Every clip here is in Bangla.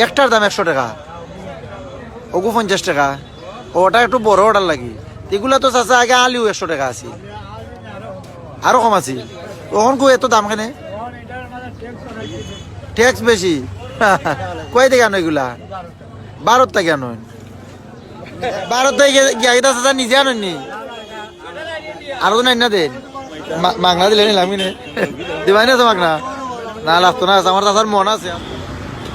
একটার দাম 100 টাকা, ওগু 50 টাকা, ওটা একটু বড় অর্ডার লাগি। এগুলা তো চাচা আগে আলিও 100 টাকা আছে, আরো কম আছে। তখন কো এত দাম কেন? ট্যাক্স বেশি। কই থেকে আনো এগুলা? ভারত থেকে আনো। ভারত থেকে গিয়া চাচা নিজে আনেননি? আরো তো নাই না দেন, মাগনা দিলে নিলাম কিনে দিবাই না তো মাগনা? না লাগতো না, আমার চাচার মন আছে।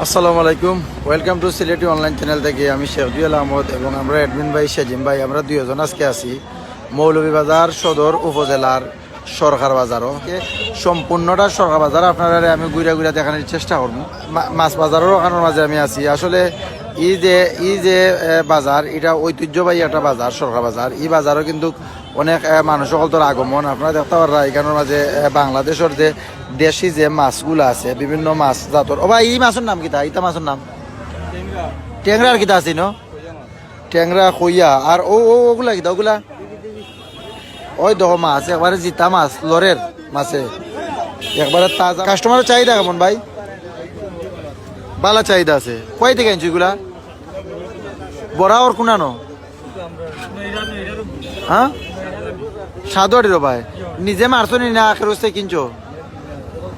আসসালামু আলাইকুম, welcome to Sylheti online channel থেকে আমি শেখ জুয়েল আহমদ এবং আমরা অ্যাডমিন ভাই সেজিম ভাই, আমরা দুইজন আজকে আছি মৌলভীবাজার সদর উপজেলার সরকার বাজারও। সম্পূর্ণটা সরকার বাজার আপনারা আমি ঘুরে ঘুরে দেখানোর চেষ্টা করবো। মাছ বাজারের ওখানের মাঝে আমি আছি। আসলে এই যে বাজার, এটা ঐতিহ্যবাহী একটা বাজার, সরকার বাজার। এই বাজারও কিন্তু অনেক মানুষ সকল আগমন আপনারা দেখতে পারা। এখানের মাঝে বাংলাদেশের যে দেশি যে মাছগুলো আছে, বিভিন্ন মাছ জাতর। ও ভাই, এই মাছের নাম কিতা? ইটা মাছের নাম ট্যাংরা। আর কিতা আছে ন? ট্যাংরা, কইয়া, আর ওগুলা কিতা? ওগুলা ওই দেখো মাছ, একবারে জিতা মাছ, লরের মাছে, একবারে তাজা। কাস্টমারের চাহিদা কেমন ভাই? ভালো চাহিদা আছে। কয় থেকে আনছো এগুলা? বড়া ওর কোনানো? হ্যাঁ, 7 ভাই। নিজে মারছো নি না আখের হচ্ছে কিনছো?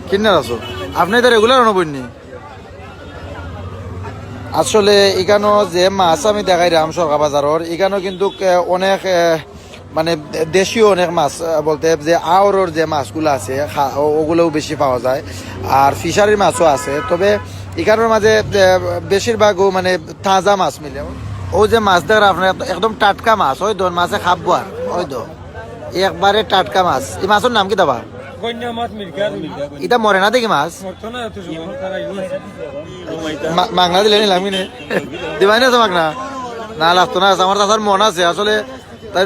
কিনার আছো আপনি তো রেগুলার অনবন্যী। আসলে এখানেও যে মাছ আমি দেখাইলাম সরকার বাজারের, এখানেও কিন্তু অনেক মানে দেশীয় অনেক মাছ, বলতে যে আওরের যে মাছগুলো আছে ওগুলোও বেশি পাওয়া যায়, আর ফিশারির মাছও আছে। তবে এখানের মাঝে বেশিরভাগও মানে তাজা মাছ মিলে। ও যে মাছ দেখার আপনার একদম টাটকা মাছ, ওই দন মাছে খাবো, আর ওই দো একবারে টাটকা মাছ। এই মাছের নাম কি দাবা? এটা মরে না দেখি মাছ? মাগনা দিলে নিলাম কিনে দিবাই না তো মাগনা? না লাগতো না, আমার চাচার মন আছে। আসলে তাই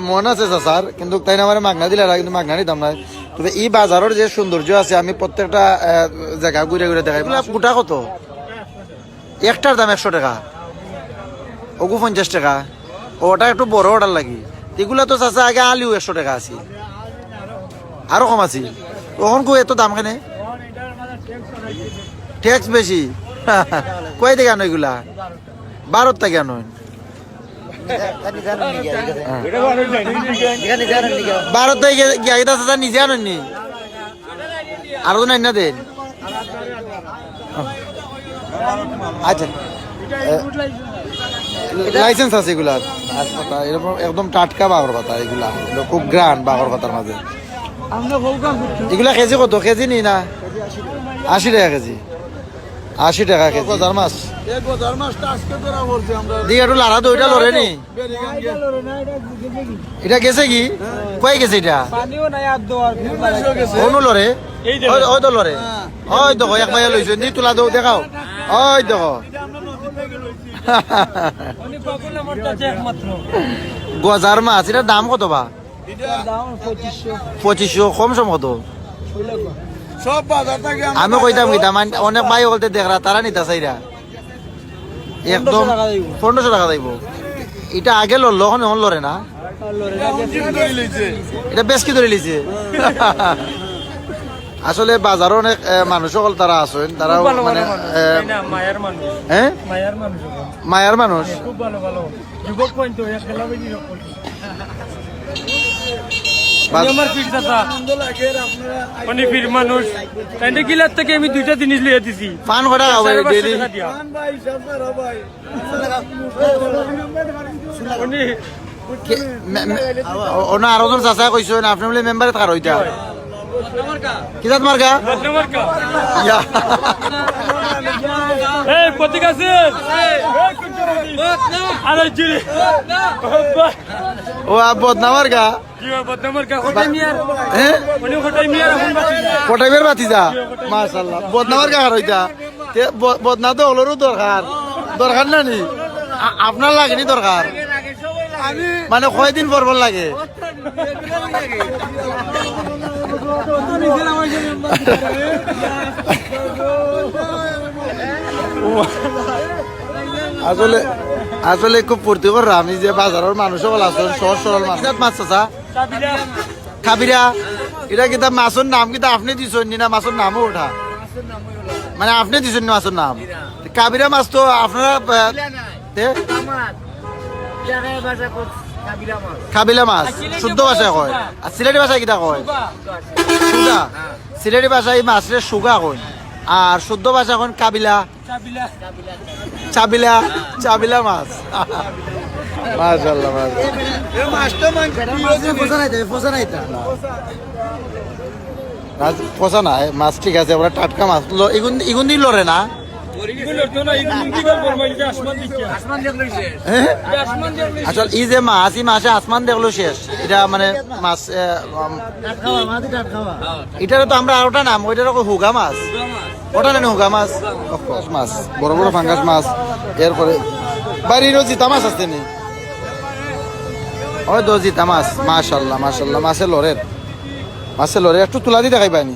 মন আছে চাচার, কিন্তু তাই না আমার মাগনা দিলে, কিন্তু মাগনা নিতাম না। তবে এই বাজারের যে সৌন্দর্য আছে, আমি প্রত্যেকটা জায়গা ঘুরে ঘুরে দেখাই। গোটা কত? একটার দাম 100 টাকা, ওগু 50 টাকা, ওটা একটু বড় অর্ডার লাগি। এগুলা তো চাচা আগে আলিও 100 টাকা আছে, আরো কম আছে। তখন কো এত দাম কেন? ট্যাক্স বেশি। কই থেকে আনো এগুলা? ভারত থেকে আনো। ভারত থেকে গিয়া চাচা নিজে আনেননি? আরো তো নাই না দেন? আচ্ছা, লাইসেন্স আছে এগুলার? এরকম একদম টাটকা বাঘর পাতা, এগুলা খুব গ্রান্ড বাঘর পাতার মাঝে। এগুলা কেজি কত? কেজি নি না 80 টাকা কেজি? 80 টাকা কেজি। গজার মাছ দিয়ে একটু লাড়া তো, ওইটা লড়ে নি? এটা গেছে কি? কয় গেছে এটা? কোনো লড়ে? ওই তো লড়ে, ওই দেখো এক ভাইয়া লইছে নি, তোলা দো দেখাও, ওই দেখো। গজার মাছ, এটার দাম কত বা? 2500। কম সম কত? আমি কইতাম কিতাম, অনেক ভাই বলতে দেখরা তারা নিতা চাইরা একদম 1500 টাকা দিব। এটা আগে লড়লো, এখন এখন লড়ে না? এটা বেশ কি ধরে লিছে। আসলে বাজারও অনেক মানুষ সকল তারা আছেন, তারা মানে মায়ার মানুষ। মানুষ গিলার থেকে আমি 2টা জিনিস লিয়ে দিছি। পান কটা ডেইলি? আরো জন চাচা কইছেন আপনি বলে মেম্বারে থাকার ওইটা কিজাত মার্কা? প্রতীক আছে ও বদনাম মার্কা? পটাইবের বাতিজা? মাশাআল্লাহ, বদনামার কাকার ওইটা। বদনাম তো হলোরও দরকার, দরকার না নি? আপনার লাগেনি দরকার? মানে কয়দিন পর পর লাগে? আসলে আসলে খুব ফুর্তি করলাম। আমি যে বাজারের মানুষ সকল আছেন সহজ সরল মানুষ। মাছ চাচা খাবিরা, এটা কিতা মাছের নাম কিতা আপনি দিছেন না? মাছের নামও ওঠা মানে আপনি দিছেন না মাছের নাম? কাবিলা মাছ তো আপনারা তে? কাবিলা মাছ শুদ্ধ ভাষায় কয় আর সিলেটি ভাষায় কিটা কয় সুগা সিলেটি ভাষায় এই মাছরে সুগা কয় আর শুদ্ধ ভাষা এখন কাবিলা চাবিলা চাবিলা মাছ মাশাআল্লাহ পচা নাই মাছ ঠিক আছে ওরা টাটকা মাছ ইগুন দিন লড়ে না আসল ই যে মাছ ই মাছে আসমান দেখলো শেষ এটা মানে মাছ এটারও তো আমরা আরোটা নাম ওইটার হুগা মাছ ওটা নেন হুগা মাছ মাছ বড় বড় ফাঙ্গাস মাছ এরপরে বাড়িরও জিতা মাছ আসতে নি ওই তো জিতা মাছ মাশাল্লাহ মাশাল্লাহ মাছের লড়ে একটু তুলা দিয়ে দেখাই পাইনি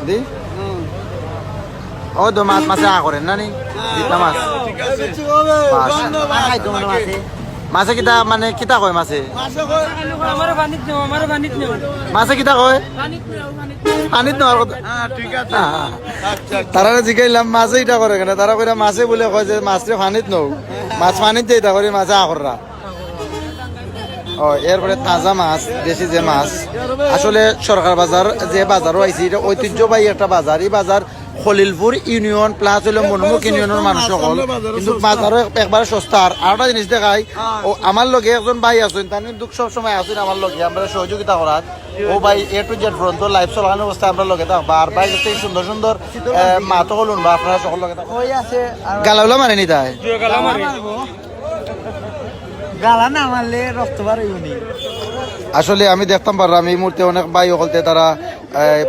দি ও তো মাছে করেন না নি জিতা মাছ মাছে কিতা মানে কিতা কয় মাছে মাছে কিতা কয় পানিত নেওয়ার কথা তারা জিগাইলাম মাছে ইটা করে কেন তারা কইরা মাছে বলে কয় যে মাছরে পানিত নও মাছ পানিত দিয়ে করি মাছে আকররা ও এরপরে তাজা মাছ দেশি যে মাছ আসলে সরকার বাজার যে বাজারও আইছে এটা ঐতিহ্যবাহী একটা বাজার এই বাজার খলিলপুর ইউনিয়ন প্লাস হইল মনমুখ ইউনিয়নের মানুষ সকল কিন্তু বাজারও একবারে সস্তা আর আরেকটা জিনিস দেখাই ও আমার লগে একজন ভাই আছেন তার কিন্তু সবসময় আছেন আমার লগে আমরা সহযোগিতা করার ও ভাই এ টু জেড ফ্রন্ট লাইভ চলানো অবস্থায় আমরা লগে থাকবো আর ভাই এই সুন্দর সুন্দর মাতো হলুন বা আপনারা সকল লগে গালাউলা মানে নি তাই গালা না মারলে রক্ত বার হইবনি আসলে আমি দেখতাম পারলাম এই মুহূর্তে অনেক ভাই হলতে তারা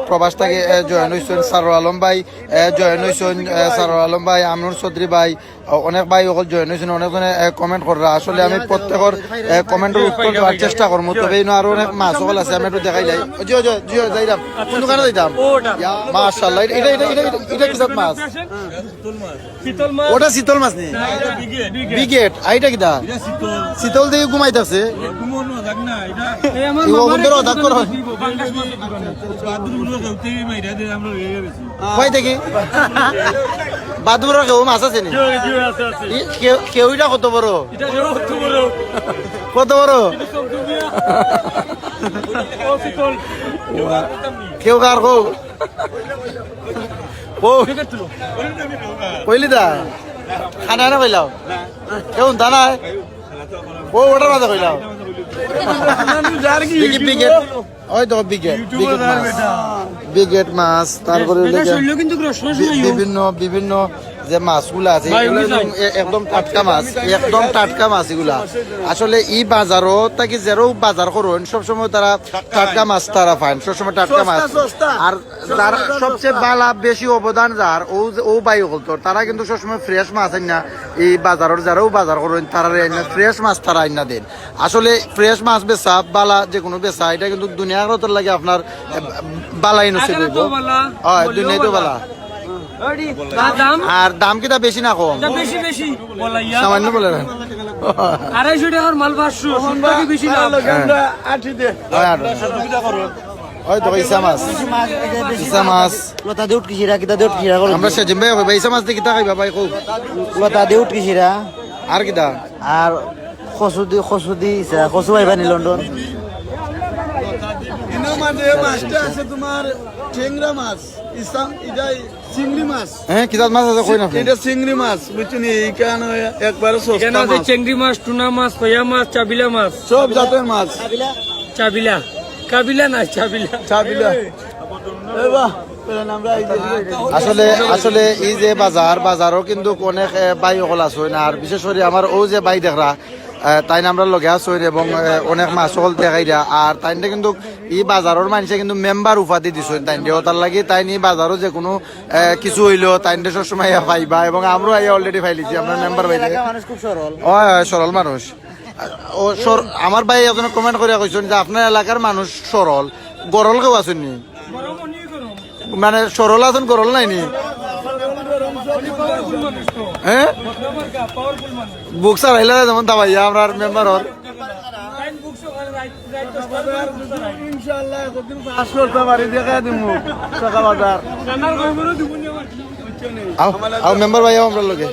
প্রবাস থেকে জয়েন হয়েছেন সারোর আলম ভাই জয়েন হয়েছেন সারোর আলম ভাই আমনুর চৌধুরী ভাই অনেক ভাই সকল জয়েন হয়েছেন অনেকজনে কমেন্ট করা আসলে আমি প্রত্যেকের কমেন্টের উত্তর দেওয়ার চেষ্টা করবো তবে আরো অনেক মাছ সকল আছে আমি একটু দেখাই যাই জিও জিও যাইতাম কোন দোকানে যাইতাম মাশাআল্লাহ এটা এটা এটা এটা কি জাত মাছ ওটা শীতল মাছ নেই বিগেট আইটা কিটা শীতল দিয়ে ঘুমাইতেছে কয় দেখি বাদুরের কেউ মাছ আছে নি কেউটা কত বড় কত বড় কেউ কার কৌ কইলি দা খানা না কইলাও কেউ দানা ও ওটার মাঝে কইলাও ওই তো বিগেট মাছ তারপরে বিভিন্ন বিভিন্ন যে মাছগুলা আছে একদম টাটকা মাছ এগুলা আসলে ই বাজারও তাকে যেরও বাজার করুন সবসময় তারা টাটকা মাছ তারা পান সবসময় টাটকা মাছ আর যার সবচেয়ে বালা বেশি অবদান যার ও বাই হতো তারা কিন্তু সবসময় ফ্রেশ মাছ আইন না এই বাজারের যারাও বাজার করুন তারা ফ্রেশ মাছ তারা আইন না দেন আসলে ফ্রেশ মাছ বেচা বালা যে কোনো বেচা এটা কিন্তু দুনিয়ার লাগে আপনার বালাই নসিব হইব হয় দুনিয়ায় তো বালা আর দাম কিটা বেশি না কম সামান্য বলে 250 টাকার মাল 500 বেশি দাম ওই তো ইসা মাছ লতা দিয়ে উঠকিছিরা কিতা দিয়ে উঠকিছিরা আমরা সেজিম ভাই কইবা ইসা মাছ দিয়ে কিতা খাইবা ভাই কও লতা দিয়ে উঠকিছিরা আর কিতা আর খসু দি খসু আইবা নি লন্ডন মাঝে মাছটা আছে তোমার টেংরা মাছ এটা চিংড়ি মাছ হ্যাঁ কিতা মাছ আছে কই না এটা চিংড়ি মাছ বুঝছেন এইখানে একবারে সস্তা এখানে আছে চিংড়ি মাছ টুনা মাছ কয়া মাছ চাবিলা মাছ সব জাতের মাছ চাবিলা কাবিলা না চাবিলা আসলে এই যে বাজারও কিন্তু অনেক বাই সকল আছে না আর বিশেষ করে আমার ও যে বাই দেখরা তাই আমরা লগে আছো এবং অনেক মাছ সকল দেখাই দিয়া আর তাইনটা কিন্তু এই বাজারের মানুষে কিন্তু মেম্বার উপাধি দিছ তাইনটা তার লাগে তাই নি বাজারও যে কোনো কিছু হইলো তাইনটা সবসময় পাইবা এবং আমরাও আইয়া অলরেডি পাইলিছি আমরা মেম্বার বাইরে খুব সরল সরল মানুষ ও আমার ভাই এজনে কমেন্ট করে কইছেন যে আপনার এলাকার মানুষ সরল গরল কেউ আছেন নি মানে সরল আছেন গরল নাই নি হ্যাঁ বুক স্যার আইলা যেমন দাবাইয়া আমরা মেম্বার হর ইনশাআল্লাহ কতদিন পাস করতে পারি দেখা দিমু টাকা বাজার আও মেম্বার ভাই আমরা লগে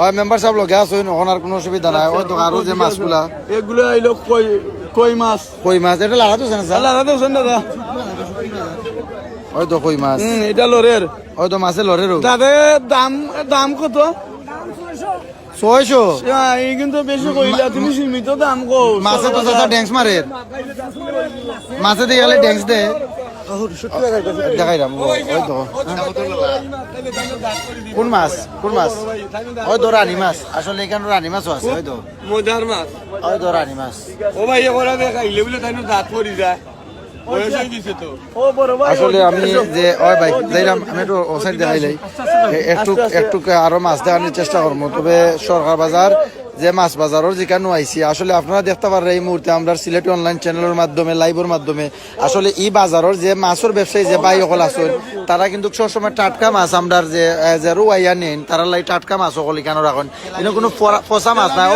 ওই মেম্বার সাহেব লগে আসুন ওখানে আর কোনো অসুবিধা নাই ওই তো আরো যে মাছগুলা এগুলো আইলো কই মাছ কই মাছ এটা লাগা তো না স্যার আল্লাহ দাদা দাদা ওই তো কই মাছ এটা লরের ওই তো মাছের লরের দাদা দাম দাম কত 600 এই কিন্তু বেশি কইলা তুমি সীমিত দাম কো মাছে তো চাচা ড্যান্স মারে মাছে দিয়ে গেলে ড্যান্স দে দেখাই রাম ওই তো কোন মাছ ওই তো রানী মাছ আসলে এখানে রানী মাছও আছে ওই তো মজার মাছ ওই তো রানী মাছ ও ভাই এবারে দেখাইলে বলে তাই দাঁত পড়ি যায় বয়স হয়ে গেছে তো ও বড় ভাই আসলে আমি যে ওই ভাই যাইরাম আমি একটু ও সাইড দেখাইলাই একটু আরো মাছ দেখানোর চেষ্টা করবো তবে সরকার বাজার যে মাছ বাজারের যেখানে আইসি আসলে আপনারা দেখতে পারেন এই মুহূর্তে আমরা সিলেটি অনলাইন চ্যানেলের মাধ্যমে লাইভের মাধ্যমে আসলে এই বাজারের যে মাছের ব্যবসায়ী যে ভাই সকল আছেন তারা কিন্তু সবসময় টাটকা মাছ আমরা যে রুয়াইয়া নেন তারা লাই টাটকা মাছ সকল এখানে রাখেন কিন্তু কোনো পচা মাছ নাই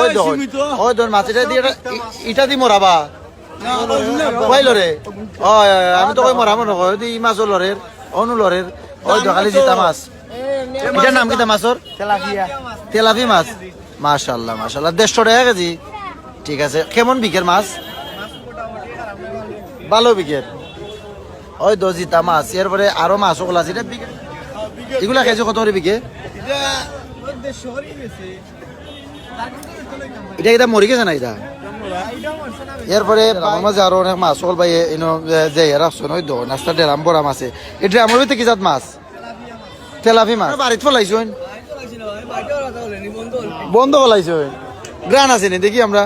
ওই ধর মাছ এটা দিয়ে ইটা দি মরাবা কই লরে আমি তো কই মরাবো নকয় ই মাছও লরের অনু লরের ওই তো খালি জিতা মাছ এটার নাম কিতা মাছর তেলাপি মাছ মাশাআল্লাহ 150 টাকা কেজি ঠিক আছে কেমন বিকের মাছ ভালো বিকের ওই তো জিতা মাছ এরপরে আরো মাছ ওগুলা আছে এগুলা কেজি কত করে বিকে এটা এটা মরে গেছে না এটা এরপরে আমার মাঝে আরো অনেক মাছ সকল ভাই যে রাখছেন ওই তো নাস্তা ডেরাম বড়া মাছে এটা আমার ভিতরে কি জাত মাছ তেলাপি মাছ বাড়িতে ফলাইছেন বন্ধ ফলাইছে গ্রান আছে নি দেখি আমরা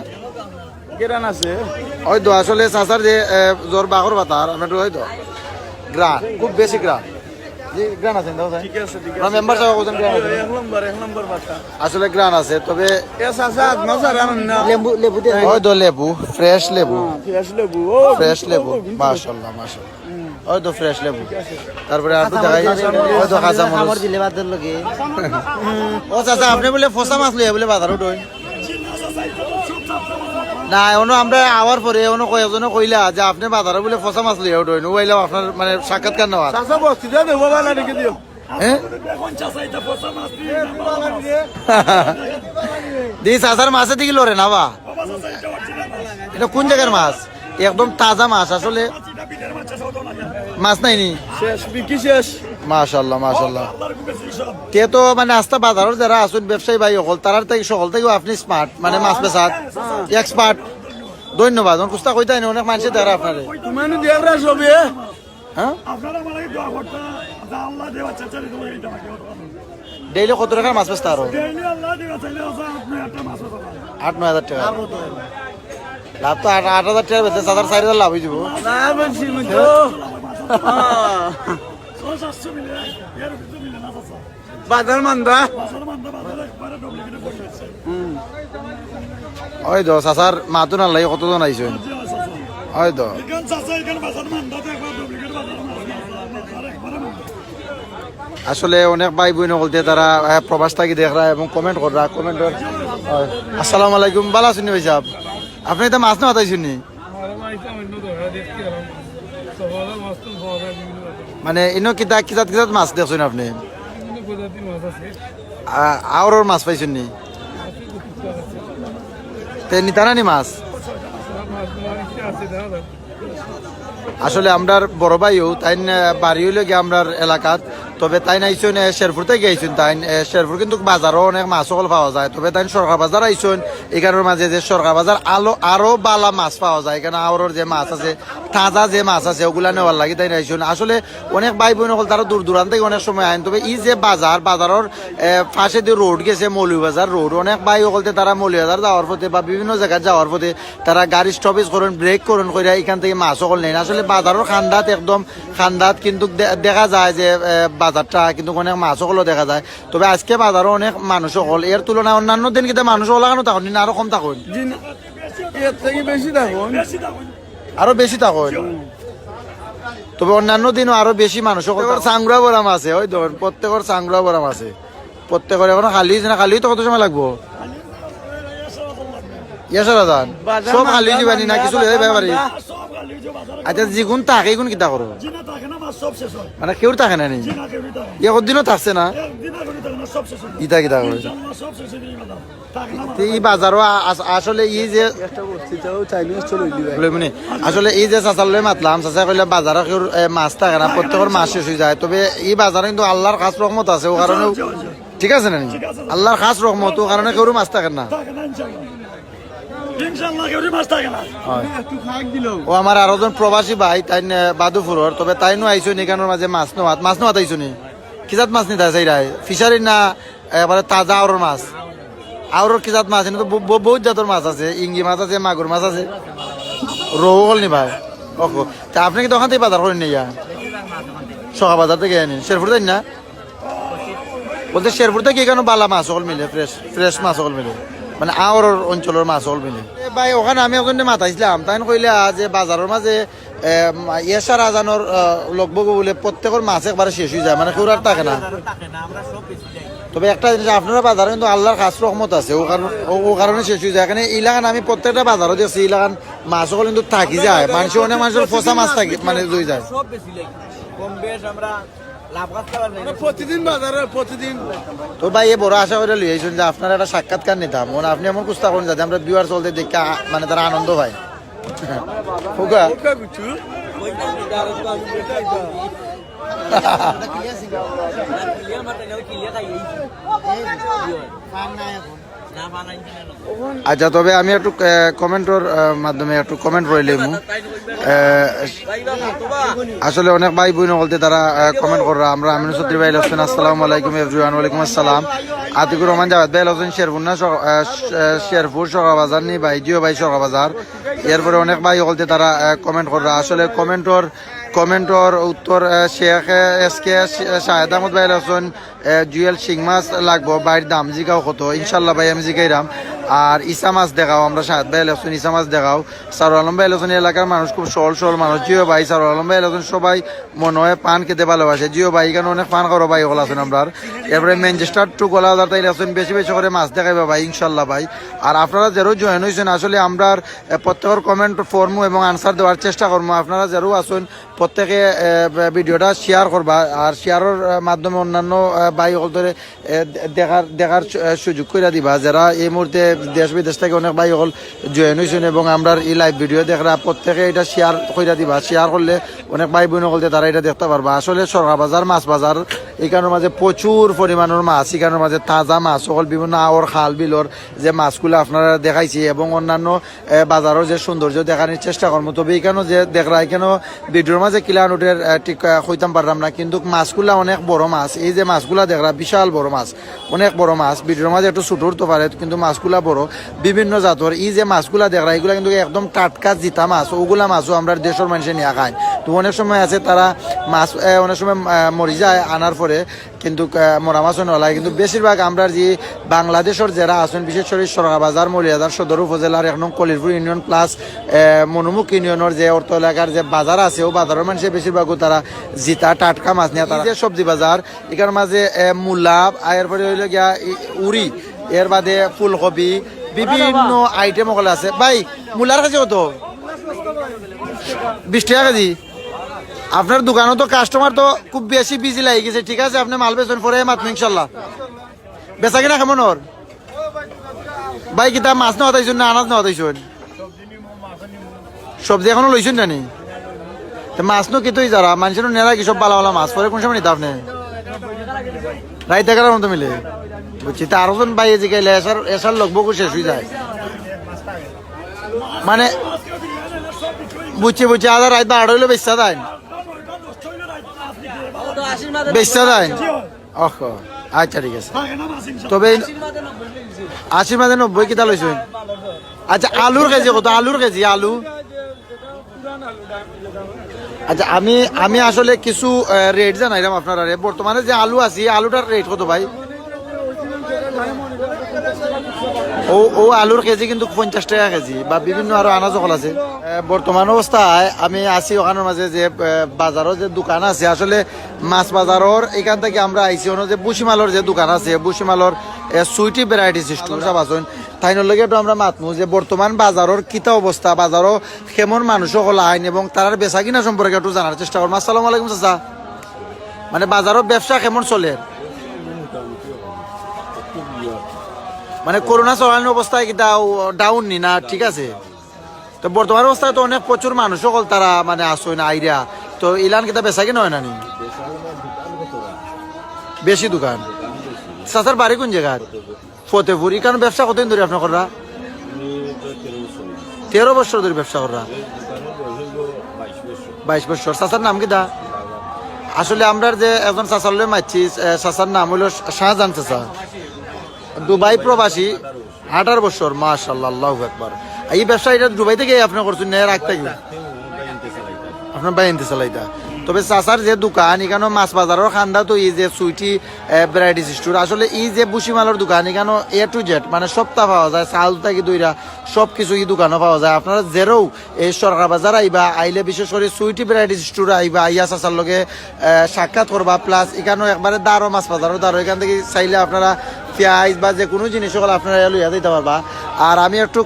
কেরান আছে ওই তো আসলে চাচার যে জ্বর বাঘর বাতার আমরা ওই তো গ্রান খুব বেশি গ্রান গ্রান আছে ঠিক আছে মেম্বার সাহেব কোন গ্রান আছে এক নম্বর বাটা আসলে গ্রান আছে তবে এ সাসা মাছ রান না লেবু দিয়ে ওই তো লেবু ফ্রেশ লেবু ফ্রেশ লেবু মাশাআল্লাহ ওই তো ফ্রেশ লেবু তারপরে আর তো দেখাই ওই তো কাঁচা মরিচ আমার দিলে বাদের লগে ও চাচা আপনি বলে ফসা মাছ লইয়া বলে বাজার উঠোই না এখনো আমরা আওয়ার পরে এখনো কয়েকজনে কইলা যে আপনি বাজারে বলে ফসা মাছ লইয়া উঠোই ওইলাম আপনার মানে সাক্ষাৎকার নেওয়া সাসা বস্তি দে দেবো বালা রেখে দিও হ্যাঁ দি চাচার মাছে দিকে লড়ে না বা এটা কোন জায়গার মাছ একদম তাজা মাছ আসলে মাছ নাইনি শেষ বিকি শেষ মাশাআল্লাহ তে তো মানে আস্তা বাজারের যারা আসুন ব্যবসায়ী ভাই সকল তারার থেকে সকল থেকেও আপনি স্মার্ট মানে মাছ বেচাত এক্সপার্ট ধন্যবাদ কুস্তা কইতাই অনেক মানুষের দ্বারা আপনারে তুমি দেবরা সবে হ্যাঁ ডেইলি কত টাকার মাছ বেচতে আরো 8-9 হাজার টাকা লাভ তো 8,000 টাকা বেচলে 4,000 লাভ হয়ে যাব না বলছি তো বাজার মান্দা ওই তো চাচার মাতো না লাগে কতজন আইছেন ওই তো আসলে অনেক ভাই বোন বলতে তারা প্রবাস থাকি দেখরা এবং কমেন্ট করা কমেন্টর আসসালামু আলাইকুম ভালো আছেন ভাই সাহেব আপনি তো মাছ না হতাইছেন নি মানে ইনো কিতাত মাছ দেখছেন আপনি আর মাছ পাইছেন নি তে নিতানা নি মাছ আসলে আমরার বড় ভাইও তাই বাড়ি হইলে গিয়ে আমরার এলাকাত তবে তাই আইসুন শেরপুর থেকে আইসুন তাই শেরপুর কিন্তু বাজারও অনেক মাছ সকল পাওয়া যায় তবে তাই সরকার বাজার আইসুন এখানের মাঝে যে সরকার বাজার আরো বালা মাছ পাওয়া যায় এখানে আওয়ার যে মাছ আছে তাজা যে মাছ আছে ওগুলা নেওয়ার লাগে তাই আইসুন আসলে অনেক ভাই বোন সকল তারা দূর দূরান্ত থেকে অনেক সময় আইন তবে এই যে বাজারের পাশে দিয়ে রোড গেছে মৌলভীবাজার রোড অনেক ভাই সকলতে তারা মৌলভীবাজার যাওয়ার পথে বা বিভিন্ন জায়গায় যাওয়ার পথে তারা গাড়ি স্টপেজ করেন ব্রেক করেন করে এখান থেকে মাছ সকল নেন আসলে বাজারের খান্দাত একদম খান্দাত কিন্তু দেখা যায় যে বাজারটা কিন্তু অনেক মাছ সকলও দেখা যায় তবে আজকে বাজারও অনেক মানুষ সকল এর তুলনায় অন্যান্য দিন কিন্তু মানুষ লাগানো থাকুন না আরো কম থাকুন এর থেকে বেশি থাকুন আরো বেশি থাকুন তবে অন্যান্য দিনও আরো বেশি মানুষ চাংগুড়া বরাম আছে ওই ধরুন প্রত্যেকের চাংগুড়া বরাম আছে প্রত্যেকের এখন খালি না খালি তো কত সময় লাগবো সব খালি দিবানি না কিছু লেগে পারি আচ্ছা যিগুণ থাকে এইগুণ কিতা করো মানে কেউ থাকে না নি একদিনও থাকছে না ইটা কিতা করে এই বাজারও আসলে ই যে মানে আসলে এই যে চাচালে মাতলাম চাচা কইলে বাজারে কেউ মাছ থাকে না প্রত্যেকের মাছ শেষ হয়ে যায় তবে এই বাজারে কিন্তু আল্লাহর খাস রহমত আছে ও কারণে ঠিক আছে না আল্লাহর খাস রহমত ও কারণে কেউ মাছ থাকে না ও আমার আরো জন প্রবাসী ভাই তাই বাদুপুরের তবে তাই নো আইসো নি কেন মাঝে মাছ নোয়াত আইসো নি কিজাত মাছ নিতে আছে ফিশারি না এবারে তাজা আওরের মাছ আওরের কিজাত মাছ এনে তো বহুত জাতের মাছ আছে ইঙ্গি মাছ আছে মাগুর মাছ আছে রৌ হল নি ভাই ওকে তা আপনি কি দোকান থেকে বাজার করেন নি সকা বাজার থেকে আনি শেরপুর দেন না বলতে শেরপুর থেকে কেন বালা মাছ সকল মিলে ফ্রেশ মাছ সকল মিলে মানে আওর অঞ্চলের মাছ সকল মিলে ভাই ওখানে আমি ওখানে মাতাইছিলাম তাই কইলে যে বাজারের মাঝে এসার আজানোর লগবগ বলে প্রত্যেকের মাছ একবারে শেষ হয়ে যায় মানে কেউ আর থাকে না তবে একটা জিনিস আপনারা বাজারে কিন্তু আল্লাহর খাস রহমত আছে ও কারণে শেষ হয়ে যায় এখানে ইলাকান আমি প্রত্যেকটা বাজারও দেখছি ইলাকান মাছ সকল কিন্তু থাকি যায় মানুষ অনেক মানুষের ফসা মাছ থাকি মানে রয়ে যায় প্রতিদিন বাজারে প্রতিদিন তো ভাই এ বড় আশা করে লিয়েছেন যে আপনারা একটা সাক্ষাৎকার নিতাম মানে আপনি এমন কুস্তা করেন যাতে আমরা বিয়ার চলতে দেখে মানে তারা আনন্দ পায় হোকা আচ্ছা তবে আমি একটু কমেন্টর মাধ্যমে একটু কমেন্ট রইলাম আসলে অনেক ভাই বোন বলতে তারা কমেন্ট কররা আমরা আমিনুল চৌধুরী ভাই হোসেন আসসালামু আলাইকুম এভরিওয়ান ওয়ালাইকুম আসসালাম আতিকুর রহমান জাভেদ ভাই হোসেন শেরপুর না শেরপুর সকা বাজার নি ভাই জিও ভাই সকা বাজার এরপরে অনেক ভাই বলতে তারা কমেন্ট কররা আসলে কমেন্টর উত্তর শেখ এস কে শাহেদ আহমদ ভাই হোসেন জুয়েল শিং মাছ লাগবো বাইরের দাম জিগাও কত ইনশাল্লাহ ভাই আমি জিগাইরাম আর ইসা মাছ দেখাও আমরা শাহেদ ভাই হোসেন ইসা মাছ দেখাও সারুল আলম ভাই হোসেন এলাকার মানুষ খুব সরল মানুষ জিও ভাই সারুল আলম ভাই হোসেন সবাই মনে হয় পান খেতে ভালোবাসে জিও ভাই এখানে অনেক পান করো ভাই ওগুলো আছেন আমরা এরপরে ম্যানচেস্টার টু গোলাদার তাই হোসেন বেশি বেশি করে মাছ দেখাইবা ভাই ইনশাল্লাহ ভাই আর আপনারা যারও জয়েন হয়েছেন আসলে আমরা প্রত্যেকের কমেন্ট ফর্মু এবং আনসার দেওয়ার চেষ্টা করবো আপনারা যারও আসুন প্রত্যেকে ভিডিওটা শেয়ার করবা আর শেয়ারের মাধ্যমে অন্যান্য ভাই হল দেখার সুযোগ করে দিবা যারা এই মুহূর্তে দেশ বিদেশ থেকে অনেক ভাই হল জয়েন হয়েছেন এবং আমরা এই লাইভ ভিডিও দেখরা প্রত্যেকে এটা শেয়ার করে দিবা শেয়ার করলে অনেক ভাই বোন হলতে তারা এটা দেখতে পারবা আসলে সরকার বাজার মাছ বাজার এখানের মাঝে প্রচুর পরিমাণের মাছ এখানের মাঝে তাজা মাছ সকল বিভিন্ন আওর খাল বিলর যে মাছগুলো আপনারা দেখাইছি এবং অন্যান্য বাজারও যে সৌন্দর্য দেখানোর চেষ্টা করবো তবে এখানেও যে দেখরা এখানেও ভিডিওর মাঝে কিলান উঠের ঠিক হইতাম পারলাম না কিন্তু মাছগুলা অনেক বড় মাছ এই যে মাছগুলা দেখরা বিশাল বড় মাছ অনেক বড় মাছ ভিডিওর মাঝে একটু ছোট উঠতে পারে কিন্তু মাছগুলা বড় বিভিন্ন জাতর এই যে মাছগুলা দেখরা এগুলা কিন্তু একদম টাটকা জিতা মাছ ওগুলা মাছও আমরা দেশের মানুষে নিয়ে খাই তো অনেক সময় আছে তারা মাছ অনেক সময় মরি যায় আনার পরে কিন্তু মরা মাছও নলায় কিন্তু বেশিরভাগ আমরা যে বাংলাদেশের যারা আছেন বিশেষ করে সরকা বাজার মরিয়াদার সদর উপজেলার 1 নং কলিরপুর ইউনিয়ন প্লাস মনুমুখ ইউনিয়নের যে অর্থ এলাকার যে বাজার আছে ও বাজারের মানুষের বেশিরভাগও তারা জিতা টাটকা মাছ নিয়ে তারা যে সবজি বাজার এখানে মাঝে মূলা এরপরে হইল গিয়া উড়ি এর বাদে ফুলকপি বিভিন্ন আইটেম ওগুলো আছে ভাই মূলার কাছে কত 20 টাকা কেজি আপনার দোকানও তো কাস্টমার তো খুব বেশি বিজি লাগে গেছে ঠিক আছে আপনি মাল বেচবেন পরে মাত্র ইনশাল্লাহ বেচা কিনা কেমন ওর ভাই কিতা মাছ না হতাইছেন না আনাজ না হতাইছেন সবজি এখনো লইছেন জানি মাছ নো কিতই যারা মানুষের নেলা কি সব বালা মাছ পরে কোন সময় নিতে আপনি রাইতে 11টার মতো মিলে বুঝছি তা আরো জন ভাই যে গেলে এসার লগবগু শেষ হয়ে যায় মানে বুঝছি আদার রাত 12 হইলে বেচা দেয় বেচা দেয় ওহ আচ্ছা ঠিক আছে তবে 80 মাঝে 90 কিতা লইছেন আচ্ছা আলুর কেজি কত আলুর কেজি আলু আচ্ছা আমি আসলে কিছু রেট জানাইলাম আপনারা বর্তমানে যে আলু আছে আলুটার রেট কত ভাই ও আলুর কেজি কিন্তু 50 টাকা কেজি বা বিভিন্ন আরো আনাজ সকল আছে বর্তমান অবস্থায় আমি আছি ওখানের মাঝে যে বাজারও যে দোকান আছে আসলে মাছ বাজারের এখান থেকে আমরা আইসি যে বুসিমালর যে দোকান আছে বুসিমালর সুইটি ভ্যারাইটি সিস্টেম সব আছেন তাইনের লগে একটু আমরা মাতমু যে বর্তমান বাজারের কিতা অবস্থা, বাজারও কেমন মানুষ সকল আইন এবং তার বেচা কিনা সম্পর্কে একটু জানার চেষ্টা করবো। আসসালামু আলাইকুম চাচা, মানে বাজারের ব্যবসা কেমন চলে? মানে করোনা চলানোর অবস্থায় কিতা ডাউন নি না ঠিক আছে? তো বর্তমান অবস্থায় তো অনেক প্রচুর মানুষ সকল তারা মানে আসো না আইরা, তো ইলান কিতা বেচা কিনা হয় না নি? বেশি দোকান। চাচার বাড়ি কোন জায়গার? ফতেপুর। এখানে ব্যবসা কতদিন ধরে আপনার করা? 13 বছর ধরে ব্যবসা করা। 22 বছর। চাচার নাম কি দা? আসলে আমরা যে একজন চাচার লয়ে মারছি, চাচার নাম হলো শাহজাহান চাচা, দুবাই প্রবাসী, 18 বছর। মাশাআল্লাহ, আল্লাহু আকবার। এই ব্যবসা এটা দুবাই থেকে আপনি করছেন না রাখতে গিয়ে? আপনার বাইনতে চালাইতা। তবে চাচার যে দোকান এখানে মাছ বাজারের খান্দা, তো এই যে সুইটি ভ্যারাইটিস স্টোর, আসলে এই যে বুসিমালের দোকান এখানে এ টু জেড মানে সপ্তাহ পাওয়া যায়, চাল থেকে দইরা সব কিছু এই দোকানও পাওয়া যায়। আপনারা যেরও এই সরকার বাজার আইবা, আইলে বিশেষ করে সুইটি ভ্যারাইটিস স্টোর আইবা, আইয়া চাচার লগে সাক্ষাৎ করবা। প্লাস এখানেও একবারে দাঁড়ো মাছ বাজারও দাঁড়ো, এখান থেকে চাইলে আপনারা পেঁয়াজ বা যে কোনো জিনিস সকল আপনারা লইয়া দিতে পারবা। আর আমি একটু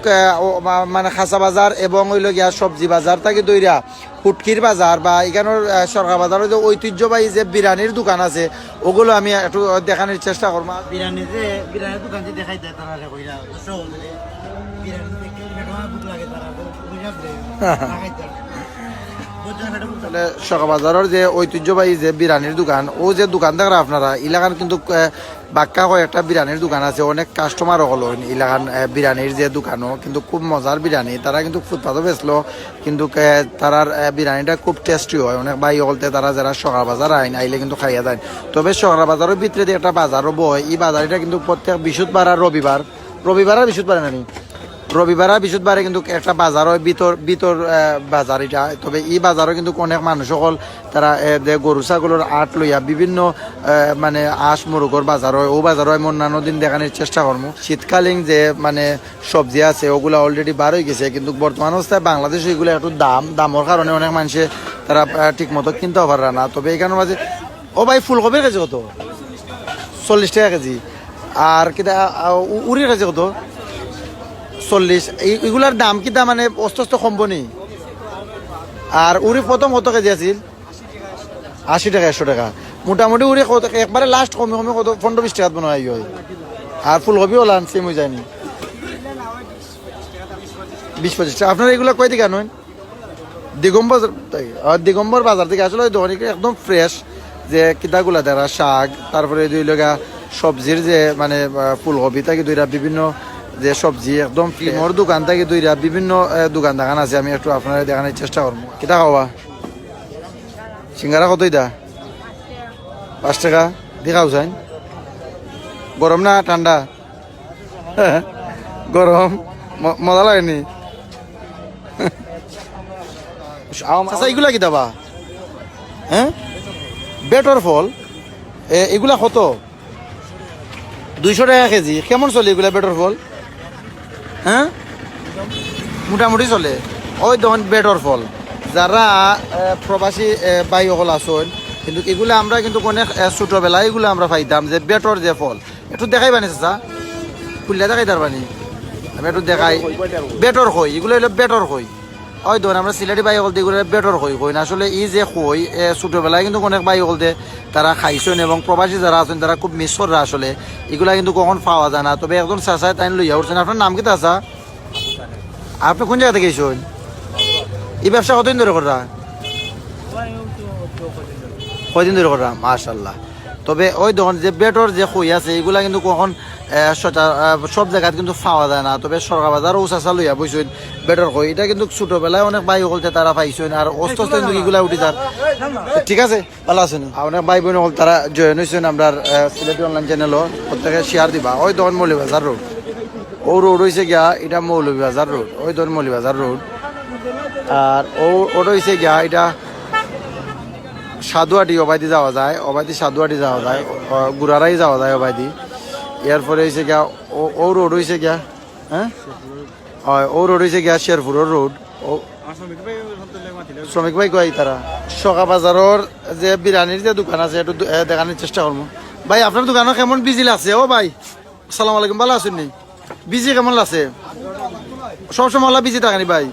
মানে খাসা বাজার এবং ওই লগিয়া সবজি বাজার থেকে দইরা ফুটকির বাজার বা এখানের সরকার বাজারের যে ঐতিহ্যবাহী যে বিরিয়ানির দোকান আছে ওগুলো আমি একটু দেখানোর চেষ্টা করবো। বিরিয়ানির দোকান যে দেখাই দেয় তারা কইরা বিরিয়ানি দেখে বুক লাগে তারা সরকার বাজারের যে ঐতিহ্যবাহী যে বিরিয়ানির দোকান, ও যে দোকান দেখরা আপনারা এলাকান কিন্তু বাক্কা কয়েকটা বিরিয়ানির দোকান আছে, অনেক কাস্টমারও হলো এলাকান বিরিয়ানির যে দোকানও কিন্তু খুব মজার বিরিয়ানি। তারা কিন্তু ফুটপাতও বেচলো, কিন্তু তারার বিরিয়ানিটা খুব টেস্টি হয়। অনেক ভাই হলতে তারা যারা সকাল বাজার আইলে কিন্তু খাইয়া যায়। তবে সকাল বাজারের ভিতরে দিয়ে একটা বাজারও বয়, এই বাজারটা কিন্তু প্রত্যেক বৃহস্পতিবার আর রবিবার আর বৃহস্পতিবার নানি রবিবার আর বৃহস্পতিবারে কিন্তু একটা বাজার হয়, ভিতর বাজার এটা। তবে এই বাজারও কিন্তু অনেক মানুষ সকল তারা গরু ছাগলের আট লইয়া বিভিন্ন মানে আঁশ মুরগর বাজার হয়, ও বাজার হয় অন্যান্য দিন দেখানোর চেষ্টা করবো। শীতকালীন যে মানে সবজি আছে ওগুলো অলরেডি বার হয়ে গেছে, কিন্তু বর্তমান অবস্থায় বাংলাদেশে এগুলো একটু দামের কারণে অনেক মানুষে তারা ঠিক মতো কিনতেও পারে না। তবে এখানে মাঝে ও ভাই ফুলকপির কেজি কত? 40 টাকা কেজি। আর কিনা উড়ির কেজি কত? 40। এগুলার দাম কি দাম মানে অস্ত কমবনি? আর উড়ি প্রথম কত কেজি আছিল? 80 টাকা 100 টাকা মোটামুটি। উড়ি কত একবারে লাস্ট কমে কমে কত 15-20 টাকা মনে হয়। আর ফুলকপি ওলা সেম হয়ে যায়নি 20-25 টাকা। আপনারা এগুলো কই থেকে আনেন? দিগম্বর বাজার থেকে। আসলে ওই দোকানে একদম ফ্রেশ যে কিতাগুলা দেরা শাক, তারপরে দুই লগা সবজির যে মানে ফুলকপি থেকে দুইটা বিভিন্ন যে সবজি একদম মোর দোকান থেকে দুইটা বিভিন্ন দোকান দেখান আছে, আমি একটু আপনারা দেখানোর চেষ্টা করবো। কিতা খাওয়া? সিঙ্গারা কত এটা? 5 টাকা দেখাও যাই। গরম না ঠান্ডা? গরম মজা লাগেনি? আচ্ছা এগুলা কি দাবা? হ্যাঁ বেটর ফল এগুলা কত? 200 টাকা কেজি। কেমন চলে এগুলা বেটর ফল? হ্যাঁ মোটামুটি চলে। ওই দেখুন বেটর ফল, যারা প্রবাসী বাই সকল আসন কিন্তু এগুলো আমরা কিন্তু অনেক ছোটবেলায় এগুলো আমরা পাইতাম যে বেটর যে ফল। একটু দেখাই বানি চাচা, খুললে দেখাই তার বানি আমি একটু দেখাই। বেটর কই এগুলো হলো বেটর কই। ওই ধরুন আমরা সিলেটি বাই হলতে এগুলো বেটর কই না। আসলে এই যে কই ছোটবেলায় কিন্তু অনেক বাই হলতে তারা খাইছেন এবং প্রবাসী যারা আছেন তারা খুব মিস করে। আসলে এগুলা কিন্তু কখন পাওয়া যায় না। তবে একজন চাচায় তাই লইয়া উঠছেন। আপনার নাম কি চাচা? আপনি কোন জায়গা থেকে গেছেন? এই ব্যবসা কতদিন ধরে করা? কয়দিন ধরে করা? মাশাআল্লাহ। তবে ওই দোকান যে বেটর যে কই আছে এগুলা কিন্তু কখন সব জায়গায় কিন্তু পাওয়া যায় না। তবে সরকার বাজার ও চাচা লইয়া বইছেন বেটর কই, এটা কিন্তু ছোটবেলায় অনেক ভাই হলতে তারা পাইছেন। আর অস্ত কিন্তু এগুলা উঠি যার। ঠিক আছে, ভালো আছেন? অনেক ভাই বোন হল তারা জয়েন হয়েছেন আমরা সিলেটি অনলাইন চ্যানেলও, প্রত্যেকে শেয়ার দিবা। ওই দোকান মৌলভীবাজার রোড, ও রোড হয়েছে গিয়া এটা মৌলভীবাজার রোড, ওই দোকান মৌলভীবাজার রোড। আর ওটা হয়েছে গিয়া এটা সাধুয়াটি অবাইদি যাওয়া যায়, অবাইদি সাধুয়াটি যাওয়া যায়, গুড়ারাই যাওয়া যায় অবাইদি। এরপরে হয়েছে গিয়া ও রোড হয়েছে গিয়া, হ্যাঁ ও রোড হয়েছে গিয়া শেরপুরের রোড। ও শ্রমিক ভাই কয় তারা সকা বাজারের যে বিরিয়ানির যে দোকান আছে একটু দেখানোর চেষ্টা করবো। ভাই আপনার দোকানে কেমন বিজি লাগছে? ও ভাই আসসালামু আলাইকুম, ভালো আছেন নি? বিজি কেমন লাগছে? সবসময় বিজি থাকেনি ভাই?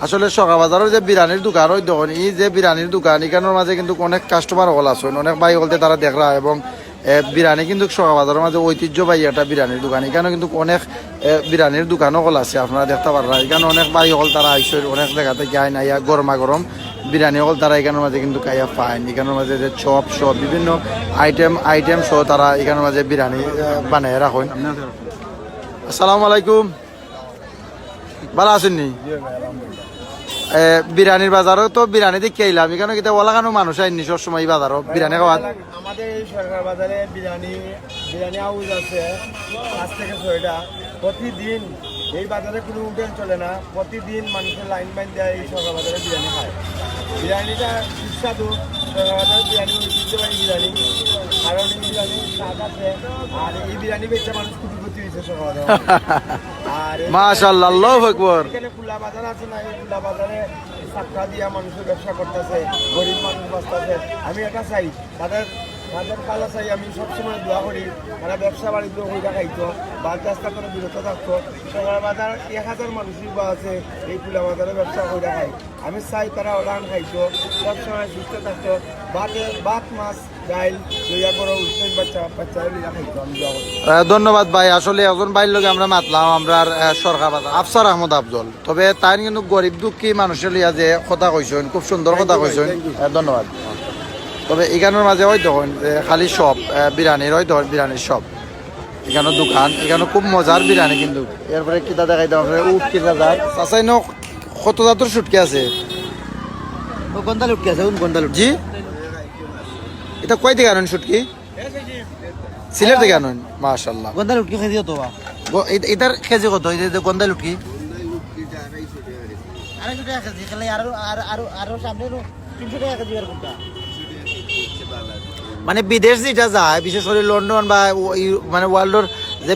আসলে সকা বাজারের যে বিরিয়ানির দোকান ওই দোকান এই যে বিরিয়ানির দোকান এখানের মাঝে কিন্তু অনেক কাস্টমার হল আছে, অনেক ভাই বলতে তারা দেখরা এবং বিরিয়ানি কিন্তু সকা বাজারের মাঝে ঐতিহ্যবাহী একটা বিরিয়ানির দোকান। এখানে কিন্তু অনেক বিরিয়ানির দোকানও হল আছে, আপনারা দেখতে পারবেন। এখানে অনেক ভাই হল তারা আইসে অনেক জায়গা থেকে আয় না ইয়া গরমা গরম বিরিয়ানি হল তারা এখানের মাঝে কিন্তু খাইয়া পায়। এখানের মাঝে যে চপ সব বিভিন্ন আইটেম সহ তারা এখানের মাঝে বিরিয়ানি বানায় রাখেন। আসসালামু আলাইকুম, ভালো আছেন নি? বিরিয়ানির বাজারও তো বিরিয়ানি দেখে এলাম, এখানে কিন্তু ওলাকানো মানুষ আইনি সবসময় বাজারও বিরিয়ানি খাওয়া। আমাদের এই সরকার বাজারে বিরিয়ানি হাউস আছে 5 থেকে 6টা। প্রতিদিন এই বাজারে কোনো হোটেল চলে না, প্রতিদিন মানুষের লাইন দেয় এই সরকার বাজারে বিরিয়ানি খায়। বিরিয়ানিটা সুস্বাদু, সরকার বাজারে বিরিয়ানি ঐতিহ্যবাহী বিরিয়ানি, কারণ এই বিরিয়ানি স্বাদ আছে। আর এই বিরিয়ানি বেচে মানুষ কোটিপতি হয়েছে সরকার বাজারে। আর মাশাআল্লাহ, আল্লাহু আকবার। এখানে খোলা বাজার আছে না, এই খোলা বাজারে চাকরা দিয়া মানুষের ব্যবসা করতেছে, গরিব মানুষ বাঁচতেছে। আমি এটা চাই তাদের ভালো চাই। আমি সবসময় দোয়া করি তারা ব্যবসা বাণিজ্য হইয়া খাইতো, বাদ রাস্তা করে বিরত থাকতো। সরকার বাজার 1000 মানুষই বা আছে এই খোলা বাজারে ব্যবসা হইয়া খাই। আমি চাই তারা ওলান খাইতো, সবসময় সুস্থ থাকতো, ভাত মাছ ডাইল লইয়া করো উৎসব বাচ্চা লইয়া খাইতো। আমি দোয়া করি। ধন্যবাদ ভাই। আসলে একজন ভাইয়ের লগে আমরা মাতলাম, আমরা সরকার বাজার আফসার আহমদ আফজল। তবে তাই কিন্তু গরিব দুঃখী মানুষের লিয়া যে কথা কইছেন, খুব সুন্দর কথা কইছেন, ধন্যবাদ। তবে এখানের মাঝে ওই দেখুন খালি সব বিরিয়ানির, ওই দেখুন বিরিয়ানির সব এখানে দোকান, এখানে খুব মজার বিরিয়ানি। কিন্তু এরপরে কিতা দেখাই দাম উঠ কিতা জাত চাচাই ন কত জাতের সুটকি আছে? গন্ডা লুটকি আছে, গন্ডা লুটকি। জি, এটা কয় থেকে আনেন সুটকি? সিলেট থেকে আনেন? মাশাআল্লাহ, গন্ডা লুটকি খাই দিও তো বা এটার কেজি কত? এই যে গন্ডা লুটকি 250 টাকা কেজি, খালি আরো সামনে 300 টাকা কেজি আর কোনটা। মানে বিদেশ যেটা যায়, বিশেষ করে লন্ডন বা মানে ওয়ার্ল্ডের যে